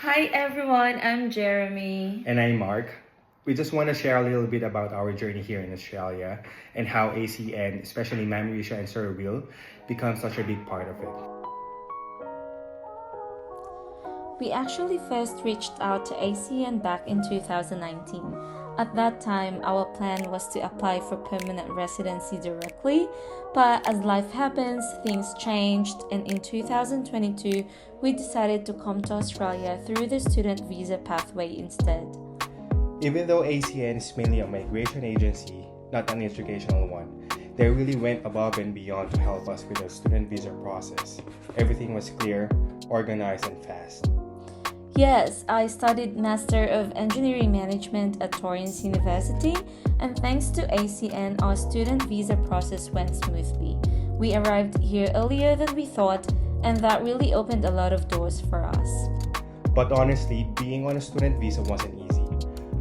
Hi everyone, I'm Jeremy. And I'm Mark. We just want to share a little bit about our journey here in Australia and how ACN, especially Ma'am Rheesia and Sir Will, become such a big part of it. We actually first reached out to ACN back in 2019. At that time, our plan was to apply for permanent residency directly, but as life happens, things changed, and in 2022, we decided to come to Australia through the student visa pathway instead. Even though ACN is mainly a migration agency, not an educational one, they really went above and beyond to help us with the student visa process. Everything was clear, organized, and fast. Yes, I studied Master of Engineering Management at Torrens University, and thanks to ACN, our student visa process went smoothly. We arrived here earlier than we thought, and that really opened a lot of doors for us. But honestly, being on a student visa wasn't easy.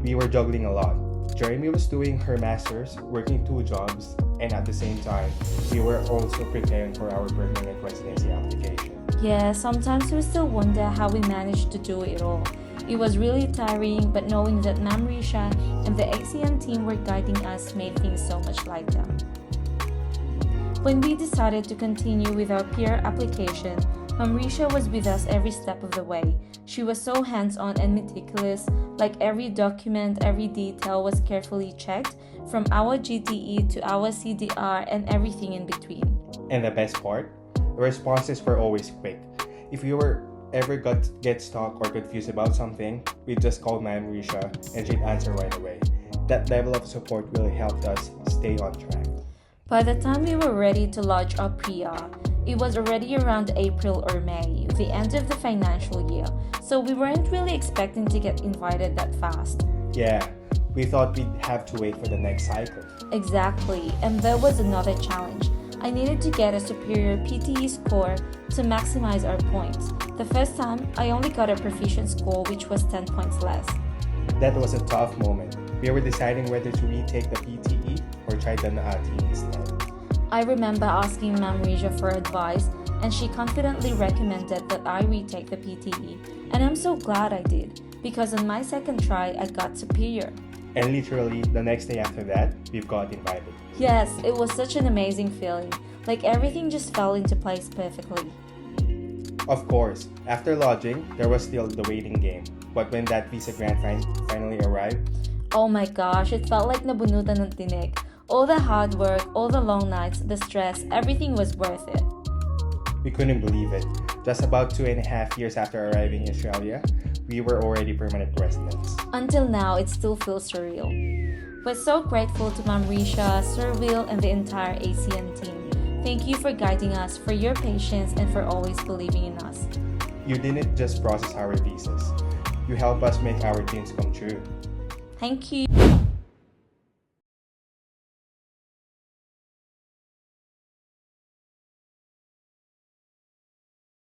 We were juggling a lot. Jeremy was doing her master's, working 2 jobs, and at the same time, we were also preparing for our permanent residency application. Yeah, sometimes we still wonder how we managed to do it all. It was really tiring, but knowing that Ma'am Rheesia and the ACN team were guiding us made things so much lighter. When we decided to continue with our peer application, Ma'am Rheesia was with us every step of the way. She was so hands-on and meticulous, like every document, every detail was carefully checked, from our GTE to our CDR and everything in between. And the best part? The responses were always quick. If you were ever get stuck or confused about something, we'd just call Ma'am Rheesia and she'd answer right away. That level of support really helped us stay on track. By the time we were ready to lodge our PR, it was already around April or May, the end of the financial year, so we weren't really expecting to get invited that fast. Yeah, we thought we'd have to wait for the next cycle. Exactly, and there was another challenge. I needed to get a superior PTE score to maximize our points. The first time, I only got a proficient score which was 10 points less. That was a tough moment. We were deciding whether to retake the PTE or try the NAATI instead. I remember asking Ma'am Rheesia for advice, and she confidently recommended that I retake the PTE, and I'm so glad I did, because on my second try, I got superior. And literally, the next day after that, we got invited. Yes, it was such an amazing feeling, like everything just fell into place perfectly. Of course, after lodging, there was still the waiting game. But when that visa grant finally arrived, oh my gosh, it felt like nabunutan ng tinik. All the hard work, all the long nights, the stress, everything was worth it. we couldn't believe it. Just about 2.5 years after arriving in Australia, we were already permanent residents. Until now, it still feels surreal. We're so grateful to Ma'am Rheesia, Sir Will, and the entire ACN team. Thank you for guiding us, for your patience, and for always believing in us. You didn't just process our visas. You helped us make our dreams come true. Thank you.